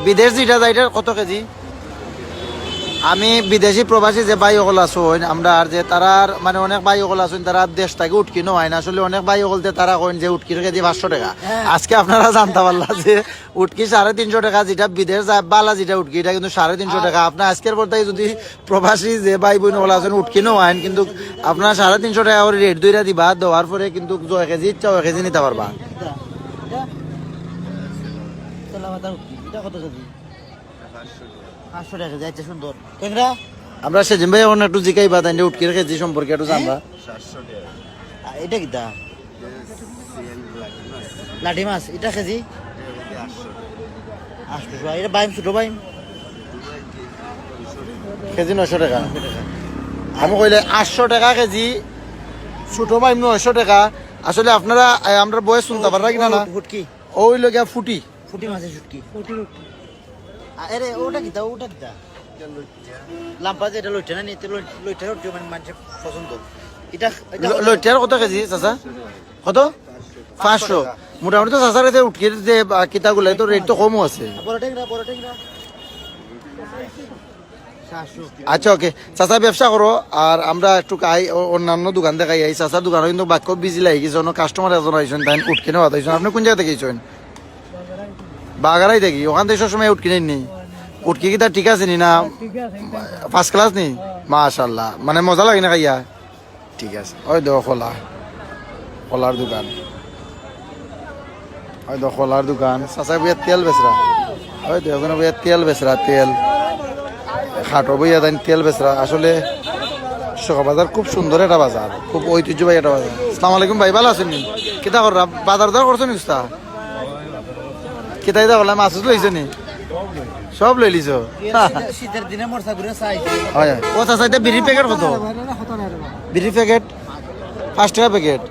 বিদেশ যেটা যায়, এটার কত কেজি? আমি বিদেশি প্রবাসী যে ভাই ওগুলো আছেন আমরা, আর যে তারার মানে অনেক ভাই ওগুলো আছেন তারা দেশ থেকে উটকি হয় না। আসলে অনেক ভাই ওগুলতে তারা কইন যে উটকির কেজি 500 টাকা। আজকে আপনারা জানতে পারলা যে উটকি 350 টাকা, যেটা বিদেশ যায় বালা যেটা উটকি এটা কিন্তু 350 টাকা। আপনার আজকের পর থেকে যদি প্রবাসী যে ভাই বোন ওগুলো আছেন উটকি হয়, কিন্তু আপনার 350 টাকা করে রেট দইরা দিবা, দেওয়ার পরে কিন্তু 1 কেজি ইচ্ছা 1 কেজি নিতে পারবা। এটা কত কেজি? 500 টাকা কেজি। আচ্ছা, সুন্দর। ট্যাংরা আমরা সেদিন ভাই এখন একটু জিকাই বাদাই উটকির কেজি সম্পর্কে একটু জানবা। এটা কিটা? লাঠি মাছ এটা কেজি 800। এটা বাইম ছোট বাইম কেজি 900 টাকা। আমি কইলে 800 টাকা কেজি, ছোট ভাই 900 টাকা। আসলে আপনারা আমরা বয়স শুনতে পারা কিনা না? ফুটকি, ওই লোক ফুটি ফুটি মাছের শুটকি। আরে ওটা কিটা? ওটা কিটা লাম্পা যেটা লইটা না নিতে লইটা রুটি মানে মানুষের পছন্দ। এটা লইটার কত কেজি চাচা? কত? 500। মোটামুটি তো চাচার কাছে উটকির যে কিতাগুলো তো রেট তো কমও আছে। বড় ট্যাংরা 700। আচ্ছা, ওকে চাচা ব্যবসা করো, আর আমরা একটু অন্যান্য দোকান দেখাই। এই চাচার দোকান কিন্তু বাক্য বিজি লাগে কিছু কাস্টমার এজন আইসেন, তাই উটকিনে বাতাইছেন। আপনি কোন জায়গা থেকে আইসেন? বাগারাই দেখি, ওখান থেকে সবসময় উটকিনে নি। উটকি কি তার ঠিক আছে নি না ফার্স্ট ক্লাস নি? মাশাআল্লাহ, মানে মজা লাগে না খাইয়া? ঠিক আছে। ওই দেখো খোলার দোকান, ওই দেখো খোলার দোকান। চাচা বইয়া তেল বেচরা, ওই দেখো ওখানে বইয়া তেল বেচরা, তেল খাটো বইয়া দেন তেল বেচরা। আসলে সকা বাজার খুব সুন্দর একটা বাজার, খুব ঐতিহ্যবাহী একটা বাজার। আসসালামু আলাইকুম ভাই, ভালো আছেন নি? কিতা কর বাজার দর করছো নি? উস্তা কিতাই দা বললাম মাছ লইছো নি? সব লই লিছো? শীতের দিনে মরসা ঘুরে চাই। হয় ও চাচা, এটা বিড়ি প্যাকেট কত? বিড়ি প্যাকেট 5 টাকা প্যাকেট।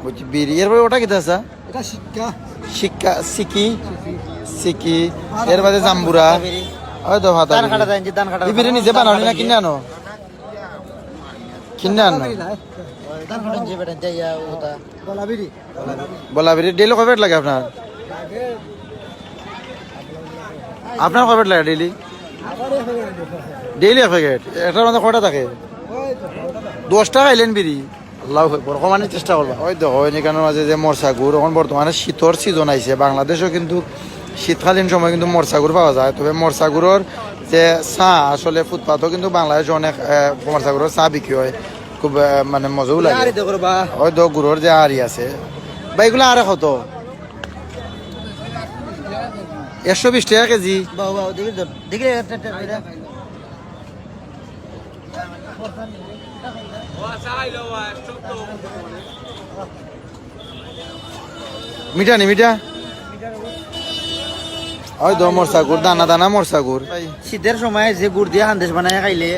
বলছি বিড়ি। এরপরে ওটা কিতা আছে? এটা শিক্ষা শিক্ষা সিকি এর বাদে জাম্বুরা, ওই তো ভাতা। ধান কাটা দেন যে ধান কাটা। এই বিড়ি নিজে বানাও না কিনে আনো? কিনে আনো? ধান কাটা যে বেটা যাইয়া ওটা বলাবিরি বলা বিড়ি ডেইলি কয় প্যাকেট লাগে আপনার? আপনার কয় প্যাকেট লাগে ডেইলি? Daily 1 packet. এটার মধ্যে কয়টা থাকে? 10 টাকা খাইলেন বিড়ি? আল্লাহ বড় কমানোর চেষ্টা করবা। ওই দেখো এখানের মাঝে যে মরসাগুর এখন বর্তমানে শীতর সিজন আইছে, বাংলাদেশও কিন্তু শীতকালীন সময় কিন্তু মরসাগুর পাওয়া যায়। তবে মরসাগুরের যে চা আসলে ফুটপাথও কিন্তু বাংলাদেশে অনেক মরসাগুরের চা বিক্রি হয়, খুব মানে মজাও লাগে। ওই দেখো গুড়োর যে আড়ি আছে বা এগুলো আর কত 120 টাকা কেজি। বাবা দেখি তো দেখি মিঠা নি মিঠা ওই দো মরসাগুর দানা দানা মরসাগুর। শীতের সময় যে গুড় দিয়ে হান্দেশ বানায় খাইলে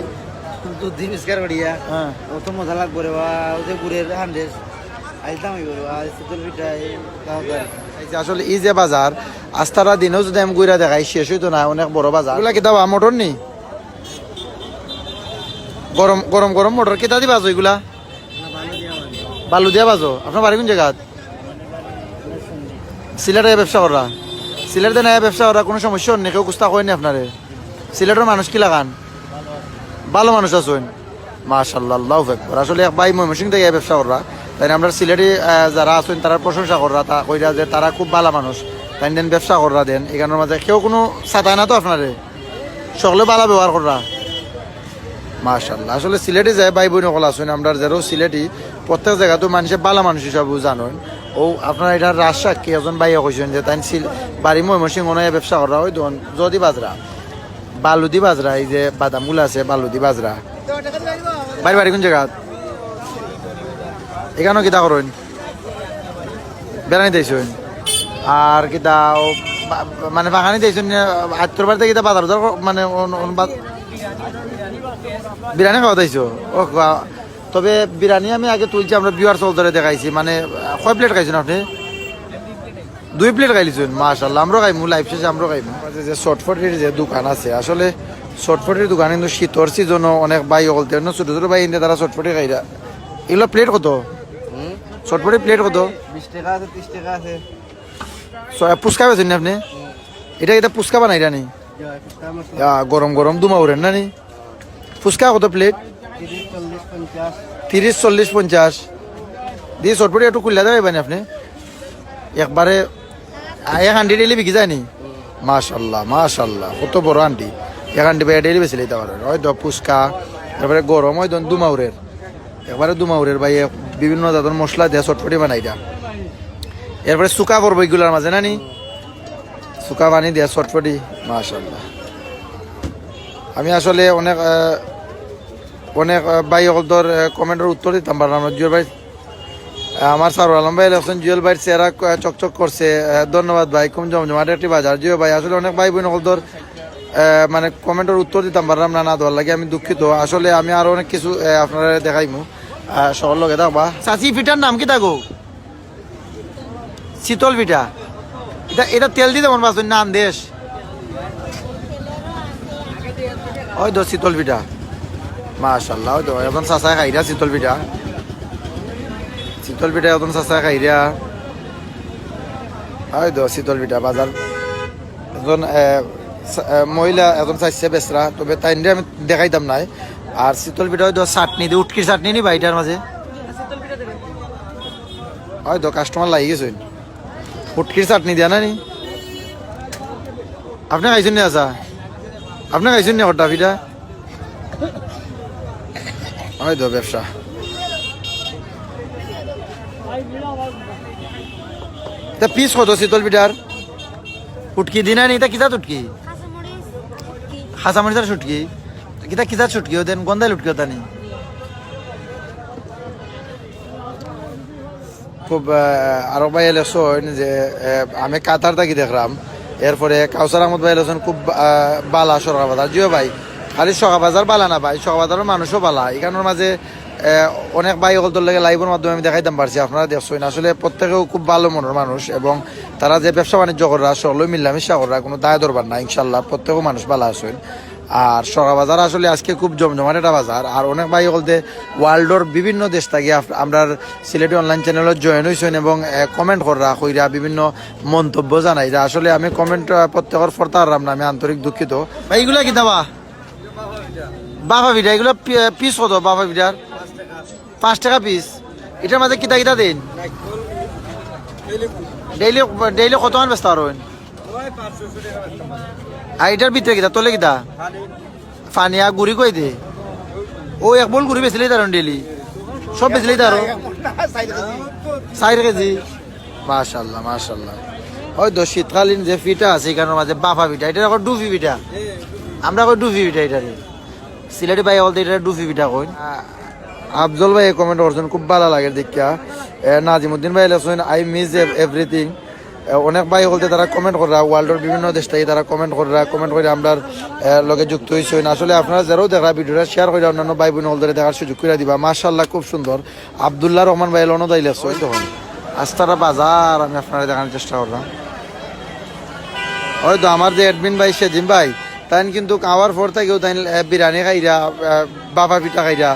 দুধ দিয়ে মিসকার করিয়া হ্যাঁ অত মজা লাগবে রে বা ওই যে গুড়ের হান্দেশ আইতাম শীতল পিঠা এই যে আসলে এই যে বাজার আস্তারা দিনেও যদি আমি গুইরা দেখাই শেষ হইতো না, অনেক বড় বাজার। এগুলা কিতাব মোটর নি গরম গরম গরম মোটর কিতা দি বাজো এগুলা? বালু দিয়া বাজো। আপনার বাড়ি কোন জায়গা? সিলেটে ব্যবসা করা? সিলেটে না ব্যবসা করা কোনো সমস্যা নেই, কেউ কুস্তা কয়নি আপনারে? সিলেটের মানুষ কি লাগান? ভালো মানুষ আছেন মাশাআল্লাহ, আল্লাহু আকবার। আসলে এক ভাই ময়মনসিংহ থেকে ব্যবসা করা, তাই আমরা সিলেটি যারা আছেন তারা প্রশংসা করা, তা কইরা যে তারা খুব ভালো মানুষ, তাই দেন ব্যবসা করা দেন। এখানের মাঝে কেউ কোনো সাতায় না তো আপনারে, সকলে ভালো ব্যবহার করা মাশাআল্লাহ। আসলে সিলেটে যায় ভাই বোন সকল আছেন আমরা যারাও সিলেটি, প্রত্যেক জায়গাতে মানুষের ভালো মানুষ হিসাবে জানেন। ও আপনার এটা রাজসাক্ষী একজন ভাইয়া কইছেন যে তাই বাড়ি ময়মনসিংহ নয় ব্যবসা করা ওই দোকান যদি বাজরা বালুদি বাজরা, এই যে বাদামগুলো আছে বালুদি বাজরা। বাড়ি বাড়ি কোন জায়গা? এখানেও কিতা করেন? বেড়ানি দিয়েছেন আর কিতা মানে বাগানি দিয়েছেন আত্মর বাড়িতে কিতা বাজার মানে বিরিয়ানি খাওয়া দিয়েছো? ও তবে বিরিয়ানি আমি আগে তুলছি, আমরা বিয়ার চল ধরে দেখাইছি। মানে কয় প্লেট খাইছেন আপনি? 2 প্লেট খাইছেন মাশাআল্লাহ। আমরাও খাইমু লাইফ শেষে আমরাও খাইমু। যে শর্টফটের যে দোকান আছে, আসলে শর্টফটের দোকান কিন্তু শীতর সিজনও অনেক ভাই বলতে ছোটো ছোটো ভাই তারা শর্টফটে খাইরা। এগুলো প্লেট কত? শর্টফটের প্লেট কত? 20 টাকা আছে, 30 টাকা আছে। পুচকা পেয়েছেন না আপনি? এটা এটা পুচকা বানাই নি? গরম গরম দুমা উড়েন না নি? ফুচকা কত প্লেট? 30, 40, 50 দিয়ে শর্টফটে একটু খুললে দেবেন আপনি একবারে। 1 হান্ডি ডেলি বিকি যায়নি? মাশাআল্লাহ মাশাআল্লাহ, কত বড় আন্টি। 1 হান্ডি ভাই ডেলি বেশি লইতে পারেন। ওই তো ফুচকা, তারপরে গরম ওই দুমাউরের, একবারে দুমাউরের ভাই বিভিন্ন জাতের মশলা দিয়ে চটপটি বানাই দেয়। এরপরে শুকা করবো এগুলার মাঝে না নি? শুকা বানি দেয়া চটপটি মাশাআল্লাহ। আমি আসলে অনেক অনেক ভাই সকলদের কমেন্টের উত্তর দিতাম পারলাম না। জুয়েল ভাই আমার সারুল আলম ভাই লেখছেন জুয়েল ভাইয়ের চেহারা চকচক করছে, ধন্যবাদ ভাই, খুব জমজমাট একটি বাজার। জুয়েল ভাই আসলে অনেক ভাই বোন সকলদের মানে কমেন্টের উত্তর দিতাম পারলাম না, না দেওয়ার লাগে আমি দুঃখিত। আসলে আমি আরো অনেক কিছু আপনারা দেখাইমু সকল লগে থাকবা। চাচি পিঠার নাম কি থাকো? শীতল পিঠা। এটা এটা তেল দিতে মন পাচ্ছেন নাম দেশ ওই তো শীতল পিঠা মাশাআল্লাহ। ওই তো এখন চাচা খাইরা শীতল পিঠা, শীতল পিঠা এখন চাচা খাইরা। ওই তো শীতল পিঠা বাজার এখন মহিলা এখন চাইছে বেচরা, তবে তাই আমি দেখাইতাম নাই। আর শীতল পিঠা হয়তো চাটনি দিয়ে উটকির চাটনি নি ভাইটার মাঝে হয়তো কাস্টমার লাগি গেছেন উটকির চাটনি দেয়া না নি? আপনি খাইছেন নি? আচ্ছা আপনি খাইছেন নি হরটা পিঠা? হয়তো ব্যবসা পিস কত শীতল পিঠার? উটকি দিনা নি? তা কিতা উটকি? খাসামরিচার সুটকি কিতা কিতা ছুটকি দেন গন্ধাই লুটকি ওটা নি? খুব আরো ভাই এলেছেন যে আমি কাতার থাকি দেখলাম। এরপরে কাউসার আহমদ ভাই এলেছেন খুব বালা সরকা বাজার। জিও ভাই খালি সকা বাজার বালা না ভাই, সকা বাজারের মানুষও বালা। এখানের মাঝে অনেক ভাই সকল লাগে লাইভের মাধ্যমে আমি দেখাইতাম পারছি, আপনারা দেখছেন। আসলে প্রত্যেকেও খুব ভালো মনের মানুষ এবং তারা যে ব্যবসা বাণিজ্য করা সকলে মিলামিশা করা কোনো দায় দরবার না। ইনশাল্লাহ প্রত্যেকেও মানুষ ভালো আছেন। আর সকা বাজার আসলে আজকে খুব জমজমাট একটা বাজার। আর অনেক ভাই বলতে ওয়ার্ল্ডের বিভিন্ন দেশ থেকে আমরা সিলেটি অনলাইন চ্যানেলে জয়েন হয়েছেন এবং কমেন্ট করা কইরা বিভিন্ন মন্তব্য জানাই। আসলে আমি কমেন্ট প্রত্যেকের ফর্তা হারাম না, আমি আন্তরিক দুঃখিত। ভাই এগুলা কি দাবা? বাফা পিঠা এগুলো পিস কত বাফা পিঠার? 5 টাকা পিস। এটার মাঝে কিতা কিতা দিন ডেইলি ডেইলি কত মান ব্যস্ত আর আর এটার ভিতরে কিতা তোলে কিতা ফানিয়া গুড়ি কই দে ও এক বল গুড়ি বেচলেই তার ডেইলি সব বেচলেই তার 4 কেজি মাশাআল্লাহ মাশাআল্লাহ ওই তো শীতকালীন যে পিঠা আছে এখানের মাঝে বাফা পিঠা এটা এখন ডুফি পিঠা আমরা কই ডুফি পিঠা এটা সিলেটি ভাই বলতে এটা ডুফি পিঠা কই আফজল ভাই কমেন্ট করছেন খুব ভালো লাগে দেখা নাজিমুদ্দিন ভাই লেখছেন আই মিস এভরিথিং অনেক ভাই বলতে তারা কমেন্ট করা ওয়ার্ল্ডের বিভিন্ন দেশ থেকে তারা কমেন্ট করে আমরা লগে যুক্ত হয়েছেন আসলে আপনারা যারাও দেখা ভিডিওটা শেয়ার করে অন্যান্য ভাই বোন হলদের দেখার সুযোগ করে দিবা মাশাআল্লাহ খুব সুন্দর আব্দুল্লাহ রহমান ভাই লনদাই লেখছেন তখন আস্তারা বাজার আমি আপনারা দেখানোর চেষ্টা করলাম হয়তো আমার যে অ্যাডমিন ভাই সেজিম ভাই তাই কিন্তু খাওয়ার পর থেকেও তাই বিরিয়ানি খাইরা বাবা পিঠা খাইরা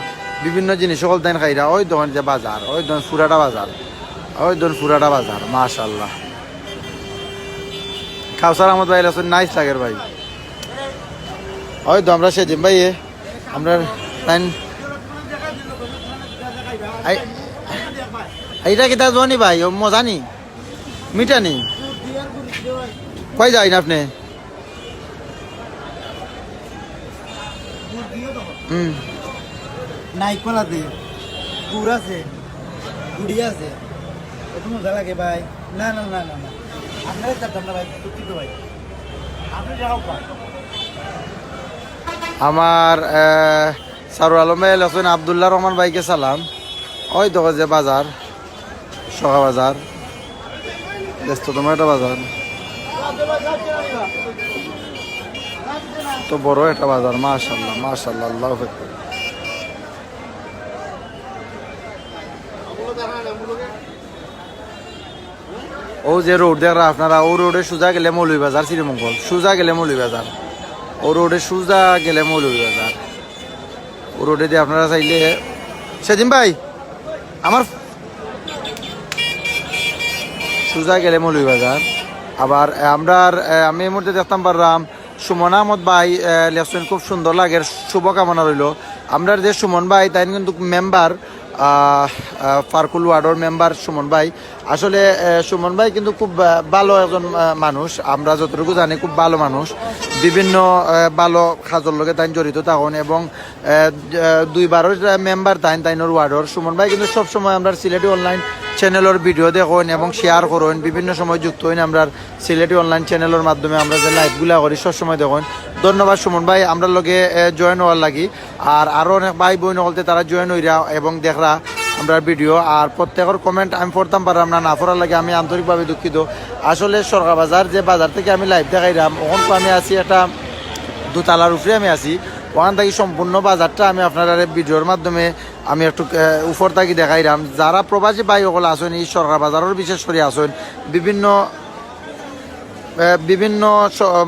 বিভিন্ন জিনিস সকল তাই খাইরা ওই দোকান যে বাজার ওই দোকান ফুরাটা বাজার মাশাআল্লাহ কাউসার আহমদ ভাই আছেন নাইস লাগের ভাই ওই তো আমরা সেজিম ভাই আমরা তাই এইটা কিতা জনি ভাই ও মজা নি মিঠা নি কই যাই না আপনি নাইকল আছে গুড় আছে গুড়ি আছে একটু মজা লাগে ভাই না না না না না আপনারা চাচ্ছেন না ভাই দুঃখিত ভাই আপনি যাও ভাই আমার সারুল আলম ভাই আছেন আব্দুল্লাহ রহমান ভাইকে সালাম ওই তো যে বাজার সহা বাজার ব্যস্ততম একটা বাজার তো বড় একটা বাজার মাশাআল্লাহ মাশাআল্লাহ আল্লাহু আকবার ও যে রোড দেখরা আপনারা ও রোডে সোজা গেলে মৌলভীবাজার শ্রীমঙ্গল সোজা গেলে মৌলভীবাজার ও রোডে সোজা গেলে মৌলভীবাজার ও রোডে দিয়ে আপনারা চাইলে সেদিন ভাই আমার সোজা গেলে মৌলভীবাজার আবার আমি এই মুহূর্তে দেখতাম পারলাম সুমন আহমদ ভাই লেখছেন খুব সুন্দর লাগে শুভকামনা রইল আমরা যে সুমন ভাই তাই কিন্তু মেম্বার ফারকুল ওয়ার্ডর মেম্বার সুমন ভাই আসলে সুমন ভাই কিন্তু খুব ভালো একজন মানুষ আমরা যতটুকু জানি খুব ভালো মানুষ বিভিন্ন ভালো কাজের লগে তাই জড়িত থাকুন এবং 2বারের মেম্বার তাইনোর ওয়ার্ডর সুমন ভাই কিন্তু সবসময় আমরা সিলেটি অনলাইন চ্যানেলের ভিডিও দেখুন এবং শেয়ার করুন বিভিন্ন সময় যুক্ত হইন আমরা সিলেটি অনলাইন চ্যানেলের মাধ্যমে আমরা যে লাইভগুলা করি সবসময় দেখুন ধন্যবাদ সুমন ভাই আমরা লগে জয়েন হওয়ার লাগি আর আরও অনেক ভাই বোন বলতে তারা জয়েন হইরা এবং দেখরা আমরা ভিডিও আর প্রত্যেকের কমেন্ট আমি পড়তাম পারলাম না পড়ার লাগে আমি আন্তরিকভাবে দুঃখিত আসলে সরকার বাজার যে বাজার থেকে আমি লাইভ দেখাইলাম ওখান তো আমি আছি একটা দোতলার উপরে আমি আছি ওখান থেকে সম্পূর্ণ বাজারটা আমি আপনারা ভিডিওর মাধ্যমে আমি একটু উপর থেকে দেখাইলাম যারা প্রবাসী ভাই সকল আসেন এই সরকার বাজারের বিশেষ করে আসেন বিভিন্ন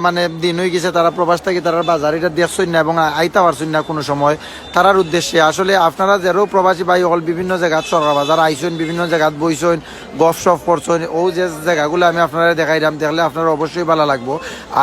মানে দিন হয়ে গেছে তারা প্রবাস থেকে তারা বাজার এটা দেখছেন না এবং আইতা পারছেন না কোনো সময় তারার উদ্দেশ্যে আসলে আপনারা যারাও প্রবাসী ভাই সকল বিভিন্ন জায়গাত সরকার বাজার আইসেন বিভিন্ন জায়গাত বইছেন গপ সপ করছেন ও যে জায়গাগুলো আমি আপনারা দেখাইলাম দেখলে আপনারা অবশ্যই ভালো লাগবো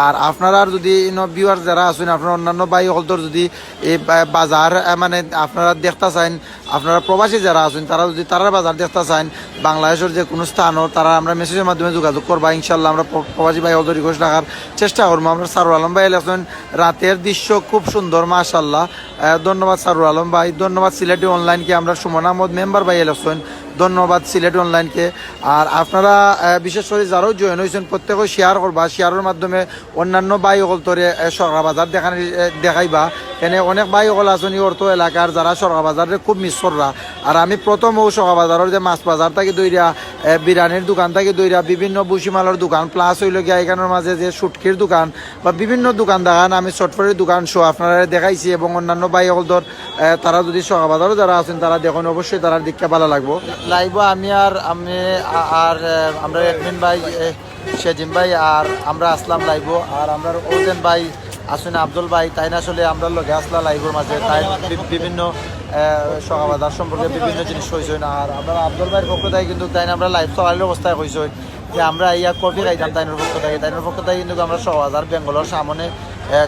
আর আপনারা যদি ভিউয়ার যারা আছেন আপনারা অন্যান্য ভাই সকলদের যদি এই বাজার মানে আপনারা দেখতে চান আপনারা প্রবাসী যারা আছেন তারা যদি তারা বাজার দেখতে চান বাংলাদেশের যে কোনো স্থানও তারা আমরা মেসেজের মাধ্যমে যোগাযোগ করবা ইনশাল্লাহ আমরা প্রবাসী ভাই সকল রিকোয়েস্ট রাখার চেষ্টা করবো আমরা সারুল আলম ভাই আছেন রাতের দৃশ্য খুব সুন্দর মাশাআল্লাহ ধন্যবাদ সারুল আলম ভাই ধন্যবাদ সিলেটি অনলাইনকে আমরা সুমন আহমদ মেম্বার ভাই আছেন ধন্যবাদ সিলেটি অনলাইনকে আর আপনারা বিশেষ করে যারাও জয়েন হয়েছেন প্রত্যেকে শেয়ার করবা শেয়ারের মাধ্যমে অন্যান্য ভাই সকল তোরে সরকার বাজার দেখাইবা এনে অনেক ভাই সকল আছেন অর্থ এলাকার যারা সরকার বাজারে খুব মিস কররা আর আমি প্রথম ও সরকার বাজারের যে মাছ বাজার থেকে দইরা বিরিয়ানির দোকান থেকে দইরা বিভিন্ন বুসিমালের দোকান প্লাস হইল গিয়া এখানের মাঝে যে সুটকির দোকান বা বিভিন্ন দোকান দেখান আমি চটফটের দোকান শো আপনারা দেখাইছি এবং অন্যান্য ভাই সকল তারা যদি সরকার বাজারও যারা আছেন তারা দেখুন অবশ্যই তারা দেখতে ভালো লাগবো লাইভ আমি আমরা অ্যাডমিন ভাই সেজিম ভাই আর আমরা আসলাম লাইভ আর আমরা ওজেন ভাই আসুন আব্দুল ভাই তাই না আসলে আমরা লগে আসলা লাইভের মাঝে তাই বিভিন্ন সকাবাজার সম্পর্কে বিভিন্ন জিনিস হয়েছে না আর আমরা আব্দুল ভাইয়ের পক্ষ থেকে কিন্তু তাই না আমরা লাইভ চলার অবস্থায় হয়েছে যে আমরা ইয়া কফি খাইতাম তাইনের পক্ষ থেকে কিন্তু আমরা সকাবাজার বেঙ্গলের সামনে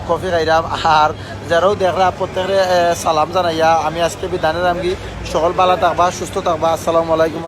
কফি খাইরাম। আর যারাও দেখরা প্রত্যেকের সালাম জানাইয়া আমি আজকে বিধানের আমগি সকল ভালো থাকবা সুস্থ থাকবা। আসসালামু আলাইকুম।